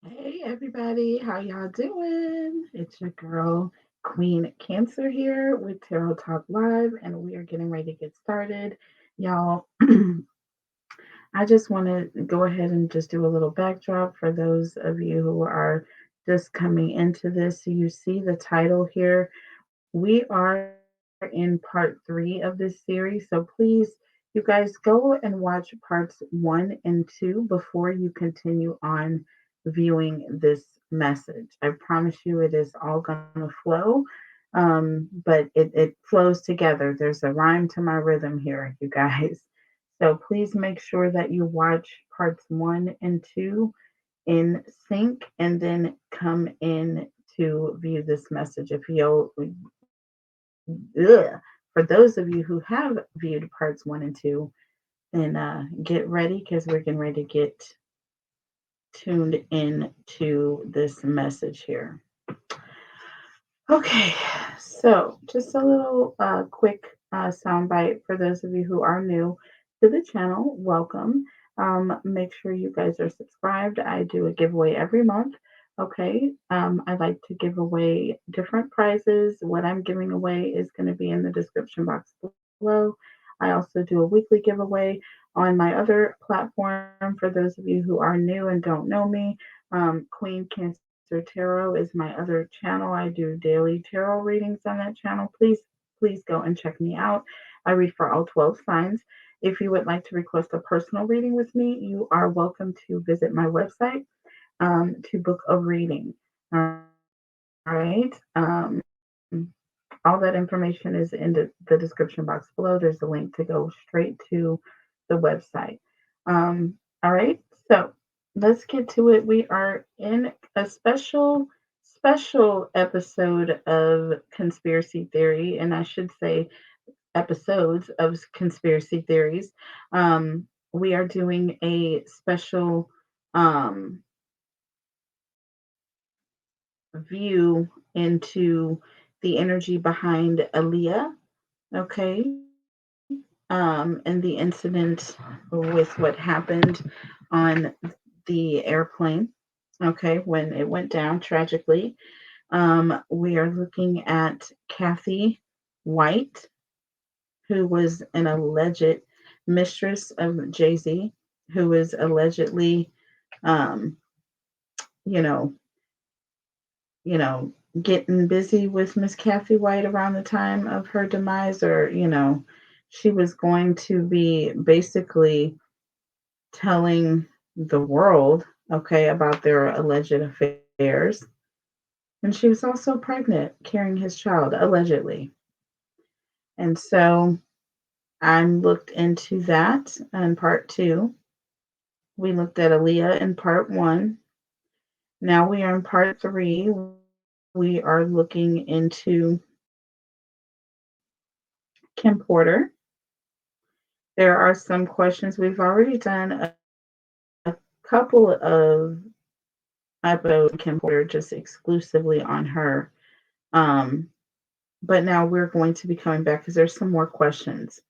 Hey everybody, how y'all doing? It's your girl Queen Cancer here with Tarot Talk Live, and we are getting ready to get started. Y'all, I just want to go ahead and just do a little backdrop for those of you who are just coming into this. So you see the title here. We are in part 3 of this series, so please, you guys, go and watch parts 1 and 2 before you continue on viewing this message. I promise you, it is all going to flow, but it flows together. There's a rhyme to my rhythm here, you guys. So please make sure that you watch parts 1 and 2 in sync and then come in to view this message. If you'll, ugh, for those of you who have viewed parts 1 and 2, then get ready because we're getting ready to get tuned in to this message here. Okay, so just a little quick soundbite for those of you who are new to the channel. Welcome. Make sure you guys are subscribed. I do a giveaway every month. Okay, I like to give away different prizes. What I'm giving away is going to be in the description box below. I also do a weekly giveaway on my other platform for those of you who are new and don't know me. Queen Cancer Tarot is my other channel. I do daily tarot readings on that channel. Please go and check me out. I read for all 12 signs. If you would like to request a personal reading with me, you are welcome to visit my website to book a reading. All right. All that information is in the description box below. There's a link to go straight to the website. All right. So let's get to it. We are in a special episode of conspiracy theory, and I should say episodes of conspiracy theories. We are doing a special um, view into the energy behind Aaliyah, okay, and the incident with what happened on the airplane, okay, when it went down tragically. We are looking at Kathy White, who was an alleged mistress of Jay Z, who was allegedly, um, you know, you know, getting busy with Miss Kathy White around the time of her demise, or she was going to be basically telling the world, okay, about their alleged affairs. And she was also pregnant, carrying his child, allegedly. And so I'm looked into that in part 2. We looked at Aaliyah in part 1. Now we are in part 3. We are looking into Kim Porter. There are some questions. We've already done a couple of episodes on Kim Porter just exclusively on her. Um, but now we're going to be coming back because there's some more questions.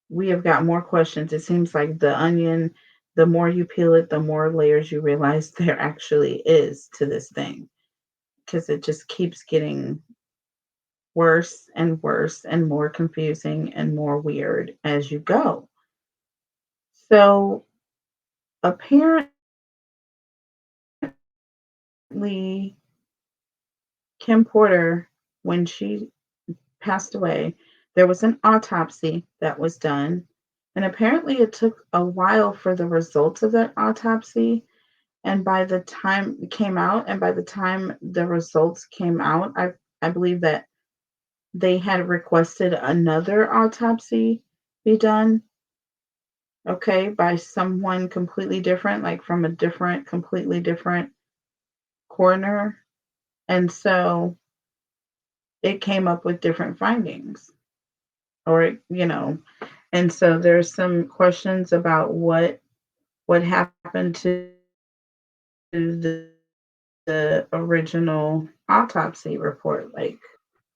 We have got more questions. It seems like the onion, the more you peel it, the more layers you realize there actually is to this thing, because it just keeps getting worse and worse and more confusing and more weird as you go. So apparently, Kim Porter, when she passed away, there was an autopsy that was done. And apparently, it took a while for the results of that autopsy. And by the time it came out, and by the time the results came out, I believe that they had requested another autopsy be done, okay, by someone completely different, like from a different, completely different coroner. And so it came up with different findings, or, and so there's some questions about what happened to the original autopsy report. Like,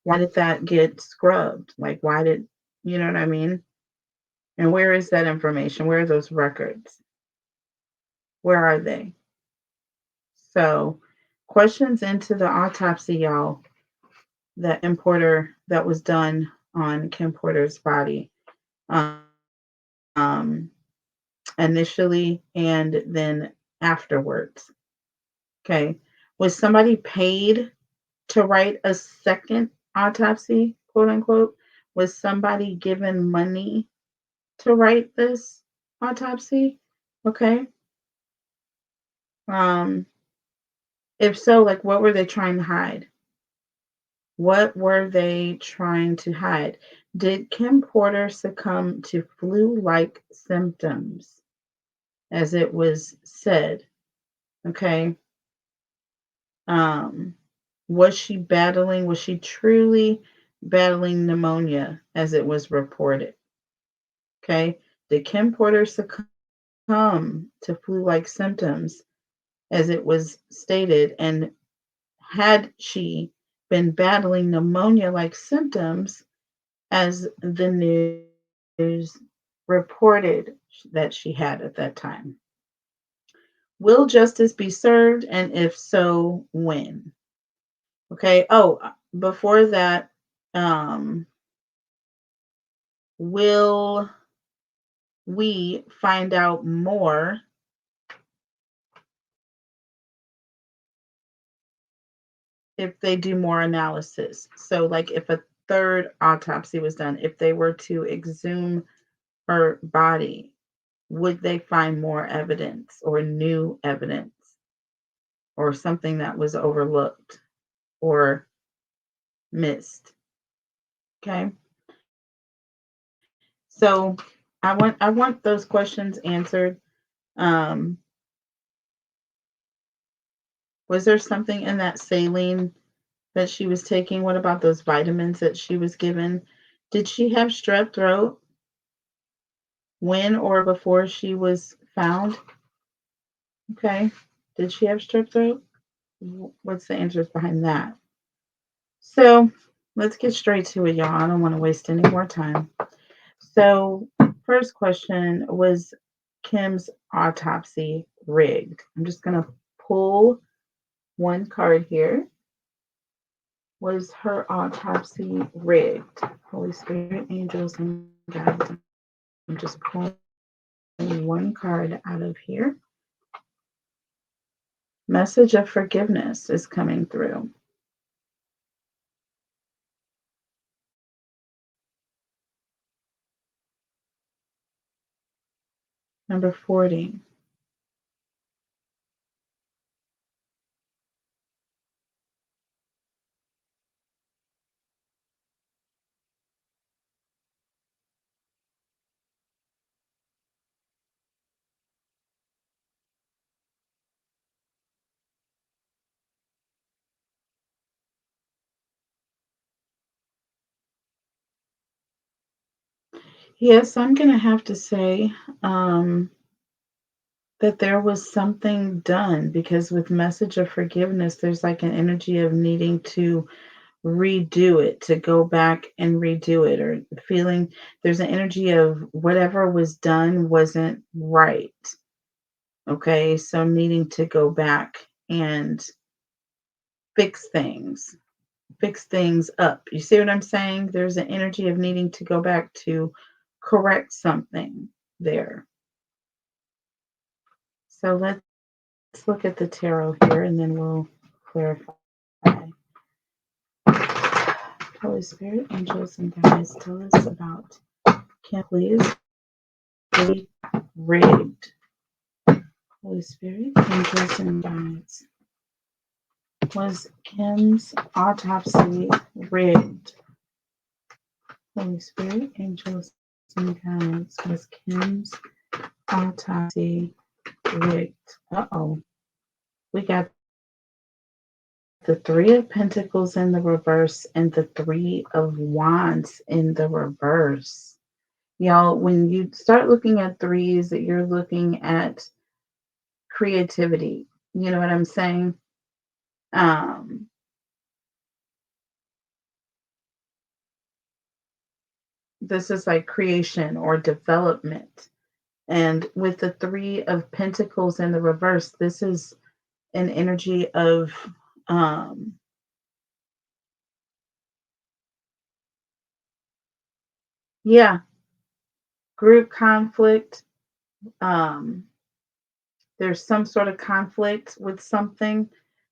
why did that get scrubbed? Like, why did, you know what I mean? And where is that information? Where are those records? Where are they? So, questions into the autopsy, y'all, that Kim Porter that was done on Kim Porter's body, um, initially and then afterwards. Okay, was somebody paid to write a second autopsy, quote unquote? Was somebody given money to write this autopsy? Okay. Um, if so, like, what were they trying to hide? What were they trying to hide? Did Kim Porter succumb to flu like symptoms, as it was said? Okay. Um, was she truly battling pneumonia, as it was reported? Okay. Did Kim Porter succumb to flu like symptoms, as it was stated? And had she been battling pneumonia like symptoms, as the news reported that she had at that time? Will justice be served? And if so, when? Okay. Oh, before that, um, will we find out more if they do more analysis? So, like, if a third autopsy was done, if they were to exhume her body, would they find more evidence or new evidence or something that was overlooked or missed? Okay. So I want those questions answered. Um, was there something in that saline that she was taking? What about those vitamins that she was given? Did she have strep throat when or before she was found? Okay. Did she have strep throat? What's the answers behind that? So let's get straight to it, y'all. I don't want to waste any more time. So, first question, was Kim's autopsy rigged? I'm just going to pull one card here. Was her autopsy rigged? Holy Spirit, angels, and guides. I'm just pulling one card out of here. Message of forgiveness is coming through. Number 40. Yes, I'm going to have to say that there was something done, because with message of forgiveness, there's like an energy of needing to redo it, to go back and redo it, or feeling there's an energy of whatever was done wasn't right. Okay, so needing to go back and fix things, fix things up. You see what I'm saying? There's an energy of needing to go back to correct something there. So let's look at the tarot here and then we'll clarify. Holy Spirit, angels, and guides, tell us about Kim, please. Rigged. Holy Spirit, angels, and guides. Was Kim's autopsy rigged? Holy Spirit, angels, and guides. Was Kim's autopsy rigged? Uh-oh. We got the Three of Pentacles in the reverse and the Three of Wands in the reverse. Y'all, when you start looking at threes, you're looking at creativity. You know what I'm saying? Um, this is like creation or development. And with the Three of Pentacles in the reverse, this is an energy of um yeah, group conflict. um there's some sort of conflict with something.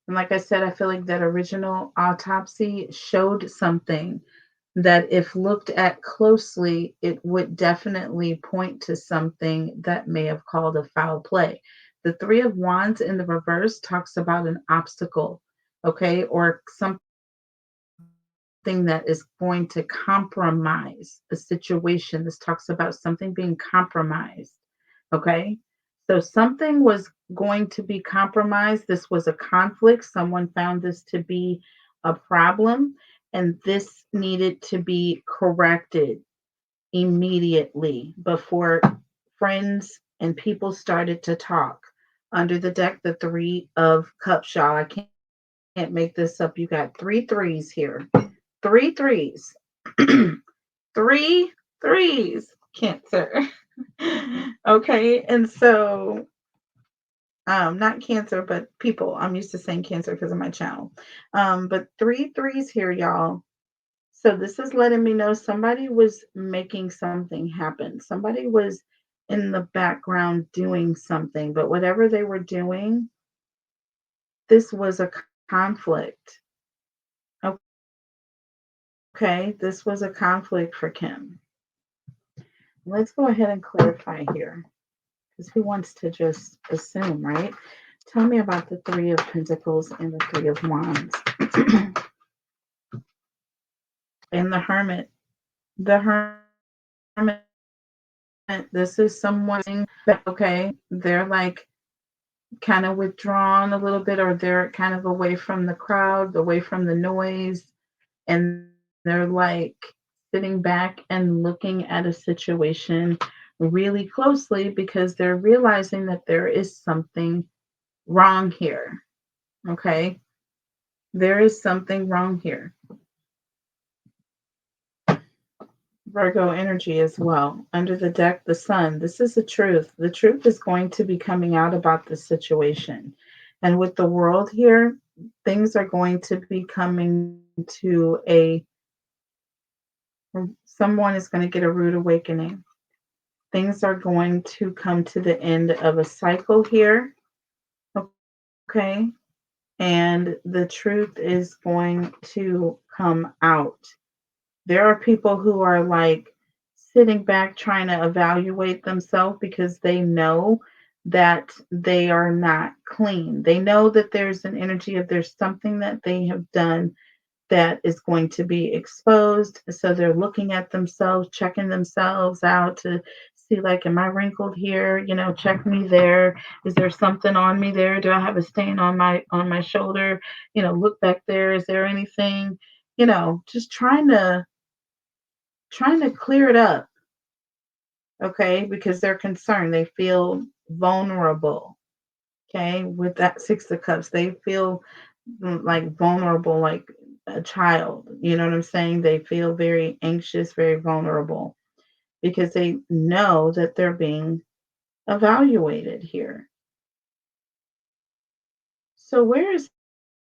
And like I said, I feel like that original autopsy showed something that, if looked at closely, it would definitely point to something that may have called a foul play. The Three of Wands in the reverse talks about an obstacle, okay, or something that is going to compromise the situation. This talks about something being compromised, okay? So something was going to be compromised. This was a conflict. Someone found this to be a problem, and this needed to be corrected immediately before friends and people started to talk. Under the deck, the Three of Cups, y'all. I can't make this up. You got three threes here. Three threes. Three threes. Cancer. Okay. And so, not cancer, but people. I'm used to saying cancer because of my channel. But three threes here, y'all. So this is letting me know somebody was making something happen. Somebody was in the background doing something, but whatever they were doing, this was a conflict. Okay, this was a conflict for Kim. Let's go ahead and clarify here, because who wants to just assume, right? Tell me about the Three of Pentacles and the Three of Wands. And the Hermit. The Hermit, this is someone that, okay, they're like kind of withdrawn a little bit, or they're kind of away from the crowd, away from the noise, and they're like sitting back and looking at a situation really closely because they're realizing that there is something wrong here. Okay, there is something wrong here. Virgo energy as well. Under the deck, the sun. This is the truth. The truth is going to be coming out about this situation. And with the world here, things are going to be coming to someone is going to get a rude awakening. Things are going to come to the end of a cycle here. Okay. And the truth is going to come out. There are people who are like sitting back trying to evaluate themselves because they know that they are not clean. They know that there's an energy of there's something that they have done that is going to be exposed. So they're looking at themselves, checking themselves out to see, like, am I wrinkled here? Check me there. Is there something on me there? Do I have a stain on my shoulder? Look back there. Is there anything? Just trying to clear it up, okay? Because they're concerned. They feel vulnerable, okay? With that Six of Cups, they feel like vulnerable, like a child. You know what I'm saying? They feel very anxious, very vulnerable because they know that they're being evaluated here. So, where is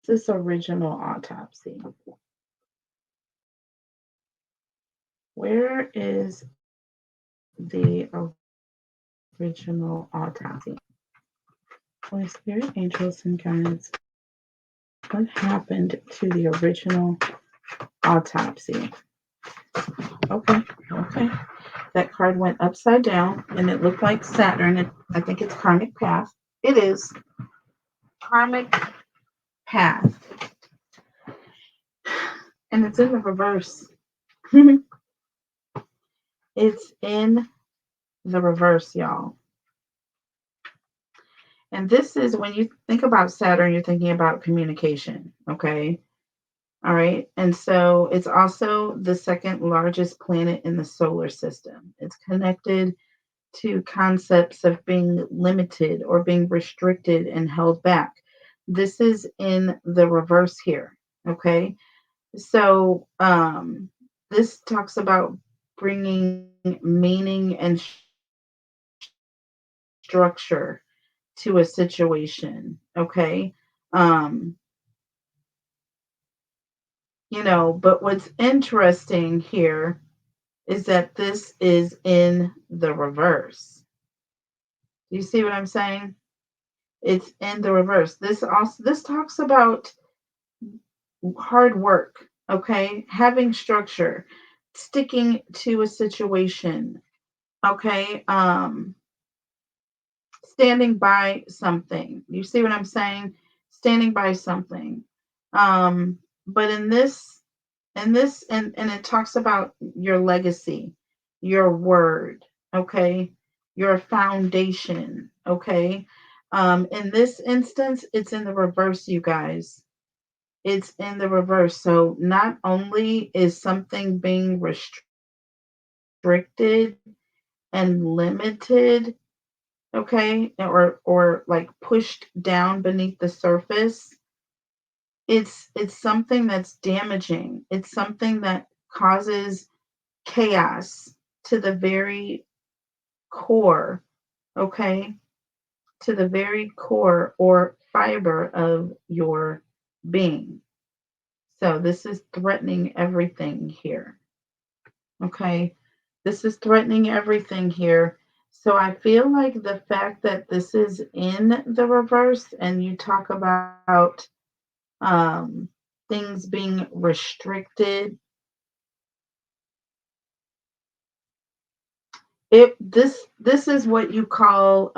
this original autopsy? Where is the original autopsy? Holy Spirit, angels, and guides. What happened to the original autopsy? Okay, okay. That card went upside down and it looked like Saturn. I think it's karmic path. It is karmic path. And it's in the reverse. It's in the reverse, y'all. And this is when you think about Saturn, you're thinking about communication. Okay. All right. And so it's also the second largest planet in the solar system. It's connected to concepts of being limited or being restricted and held back. This is in the reverse here. Okay. So this talks about bringing meaning and structure to a situation. Okay. Um, but what's interesting here is that this is in the reverse. Do you see what I'm saying? It's in the reverse. This talks about hard work, okay? Having structure, sticking to a situation, okay? Standing by something. You see what I'm saying? Standing by something. Um, but and it talks about your legacy, your word, okay? Your foundation, okay? In this instance, it's in the reverse, you guys. It's in the reverse. So not only is something being restricted and limited, okay, or like pushed down beneath the surface, it's something that's damaging. It's something that causes chaos to the very core, okay, to the very core or fiber of your being. So this is threatening everything here. Okay. This is threatening everything here. So I feel like the fact that this is in the reverse and you talk about things being restricted, this is what you call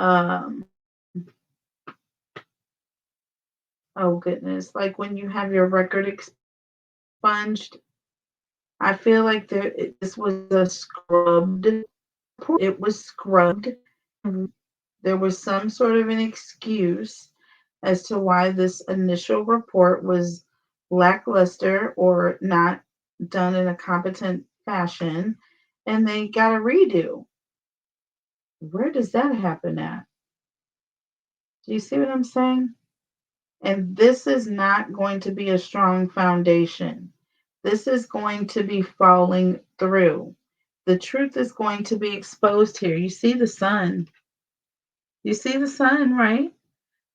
oh goodness, like when you have your record expunged. I feel like this was a scrubbed report. It was scrubbed. There was some sort of an excuse as to why this initial report was lackluster or not done in a competent fashion, and they got a redo. Where does that happen at? Do you see what I'm saying? And this is not going to be a strong foundation. This is going to be falling through. The truth is going to be exposed here. You see the sun. You see the sun, right?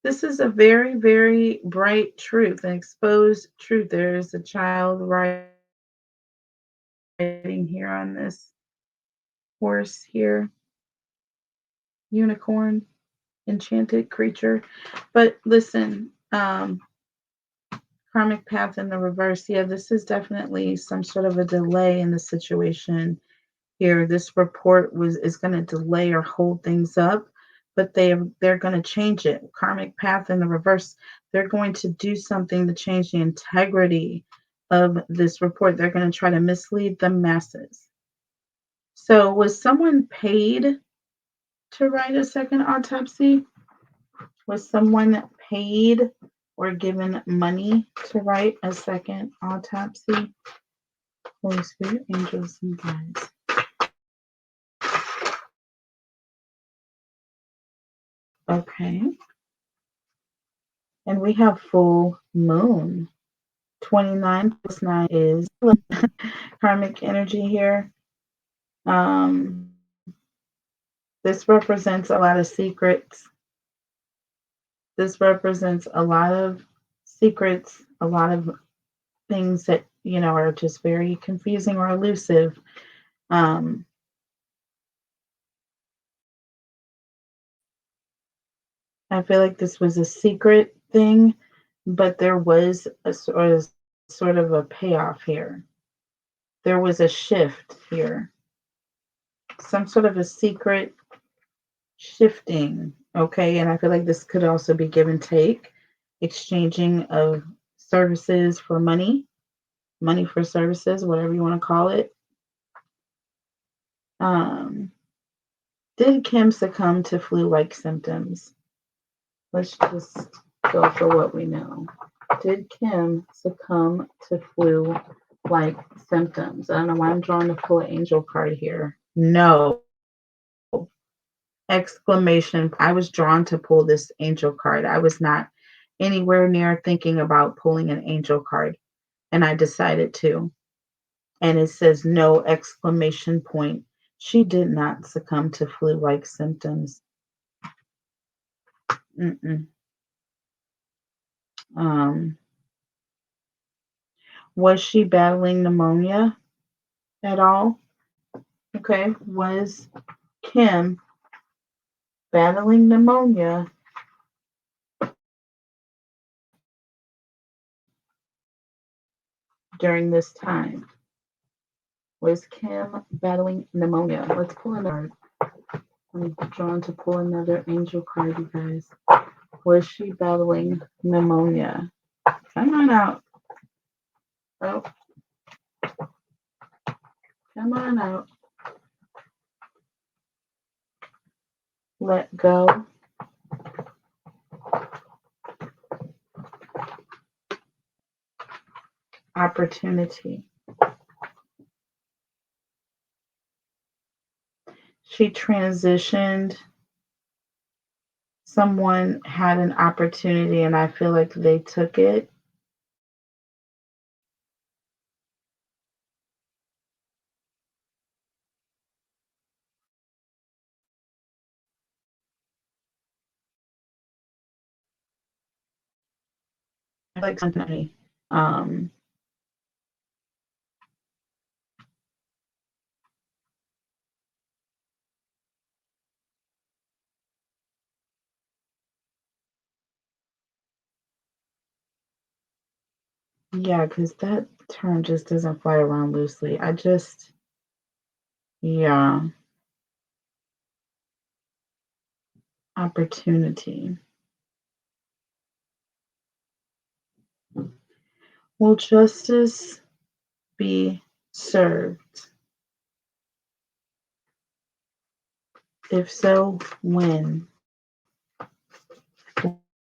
This is a very, very bright truth, an exposed truth. There is a child riding here on this horse here, unicorn, enchanted creature. But listen, karmic path in the reverse. Yeah, this is definitely some sort of a delay in the situation here. This report is going to delay or hold things up, but they're going to change it. Karmic path in the reverse. They're going to do something to change the integrity of this report. They're going to try to mislead the masses. So, was someone paid to write a second autopsy? Was someone paid or given money to write a second autopsy? Holy Spirit, angels, and guides. Okay. And we have full moon. 29 plus 9 is karmic energy here. This represents a lot of secrets. This represents a lot of secrets, a lot of things that, are just very confusing or elusive. Um, I feel like this was a secret thing, but there was a sort of a payoff here. There was a shift here, some sort of a secret shifting. Okay. And I feel like this could also be give and take, exchanging of services for money, money for services, whatever you want to call it. Um, did Kim succumb to flu like symptoms? Let's just go for what we know. Did Kim succumb to flu like symptoms? I don't know why I'm drawing the full angel card here. No. Exclamation. I was drawn to pull this angel card. I was not anywhere near thinking about pulling an angel card, and I decided to. And it says no exclamation point. She did not succumb to flu like symptoms. Mm-mm. Um, was she battling pneumonia at all? Okay. Was Kim battling pneumonia during this time? Was Kim battling pneumonia? Let's pull another. I'm drawn to pull another angel card, you guys. Was she battling pneumonia? Come on out. Oh, come on out. Let go. Opportunity. She transitioned. Someone had an opportunity and I feel like they took it. I feel like somebody, um, yeah, because that term just doesn't fly around loosely. Yeah, opportunity. Will justice be served? If so, when?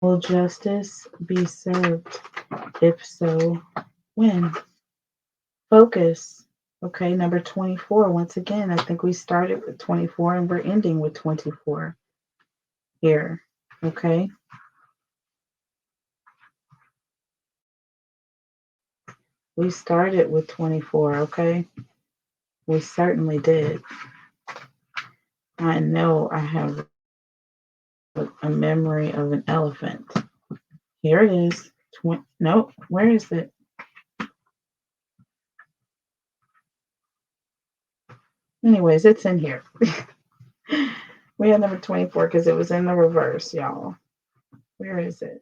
Will justice be served? If so, when? Focus. Okay, number 24. Once again, I think we started with 24 and we're ending with 24 here. Okay, we started with 24. Okay, we certainly did. I know I have a memory of an elephant. Here it is. No, where is it? Anyways, it's in here. We had number 24 because it was in the reverse, y'all. Where is it?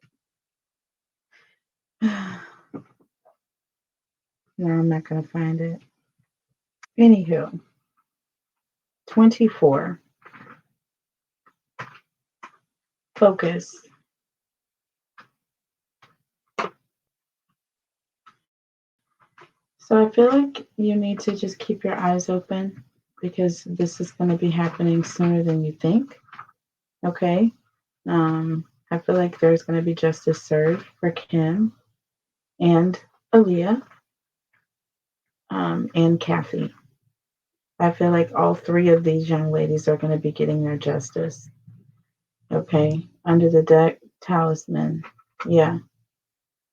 No, I'm not going to find it. Anywho, 24. Focus. So I feel like you need to just keep your eyes open because this is going to be happening sooner than you think. Okay. I feel like there's going to be justice served for Kim and Aaliyah and Kathy. I feel like all three of these young ladies are going to be getting their justice. Okay. Under the deck, talisman. Yeah.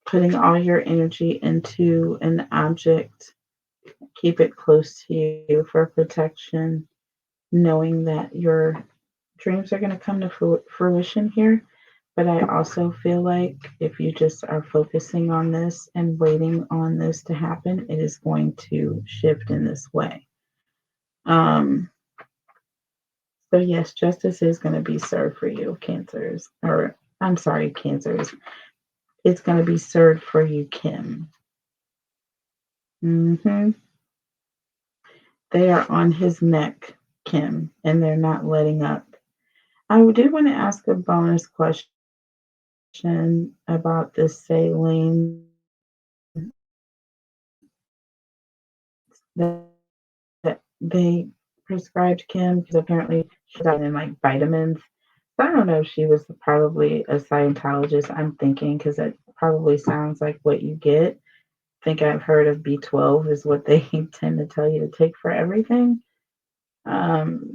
Putting all your energy into an object, keep it close to you for protection, knowing that your dreams are going to come to fruition here. But I also feel like if you just are focusing on this and waiting on this to happen, it is going to shift in this way. Um, so yes, justice is going to be served for you, Cancers. Or I'm sorry, Cancers. It's going to be served for you, Kim. They are on his neck, Kim, and they're not letting up. I did want to ask a bonus question about this saline that, that they prescribed Kim because apparently she's got in like vitamins. So I don't know if she was probably a Scientologist. I'm thinking because it probably sounds like what you get. I think I've heard of B12 is what they tend to tell you to take for everything. Um,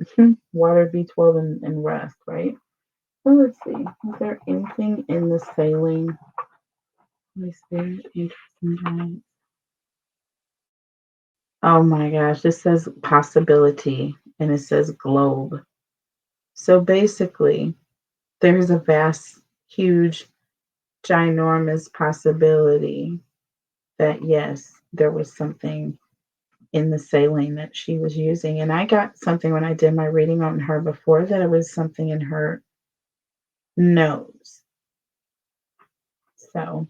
Water, B12, and rest, right? Well, let's see. Is there anything in the saline? Is there interesting? Oh my gosh, this says possibility and it says globe. So basically, there's a vast, huge ginormous possibility that yes, there was something in the saline that she was using. And I got something when I did my reading on her before that it was something in her nose. So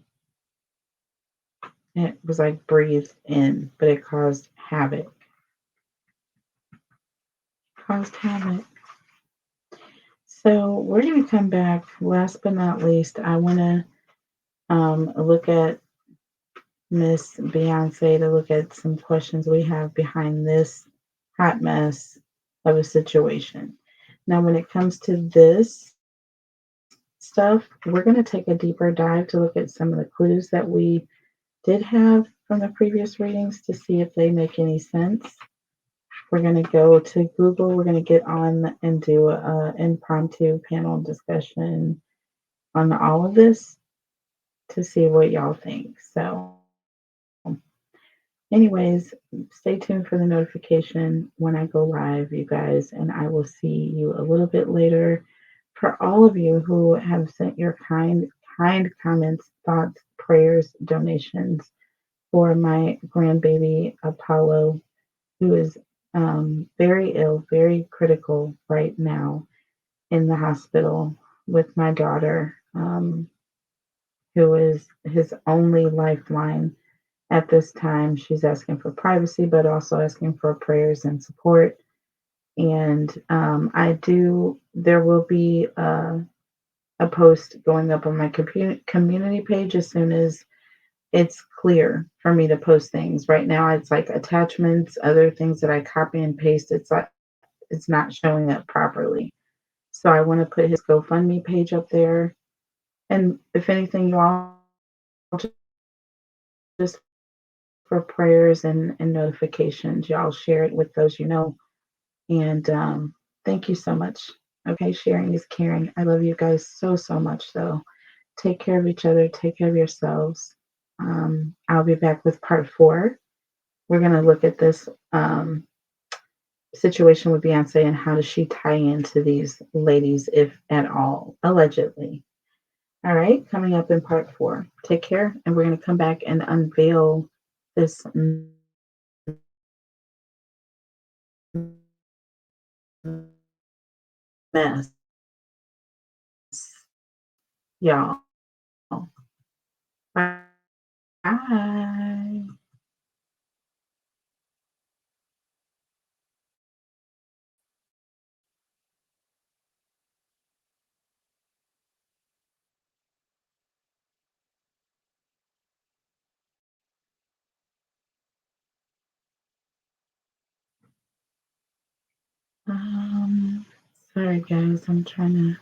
it was like breathed in, but it caused havoc. Caused havoc. So we're going to come back. Last but not least, I want to look at Miss Beyonce to look at some questions we have behind this hot mess of a situation. Now, when it comes to this stuff, we're going to take a deeper dive to look at some of the clues that we did have from the previous readings to see if they make any sense. We're going to go to Google. We're going to get on and do an impromptu panel discussion on all of this to see what y'all think. So, anyways, stay tuned for the notification when I go live, you guys, and I will see you a little bit later. For all of you who have sent your kind comments, thoughts, prayers, donations for my grandbaby Apollo, who is very ill, very critical right now in the hospital with my daughter, who is his only lifeline at this time. She's asking for privacy, but also asking for prayers and support. And there will be a post going up on my community page as soon as it's clear for me to post things. Right now, it's like attachments, other things that I copy and paste. It's like it's not showing up properly. So I want to put his GoFundMe page up there. And if anything, you all just for prayers and notifications, y'all share it with those you know. And thank you so much. Okay, sharing is caring. I love you guys so, so much, though. Take care of each other, take care of yourselves. I'll be back with part 4. We're going to look at this situation with Beyonce and how does she tie into these ladies, if at all, allegedly. All right, coming up in part 4. Take care, and we're going to come back and unveil this mess, y'all. Bye. Um, Sorry guys, I'm trying to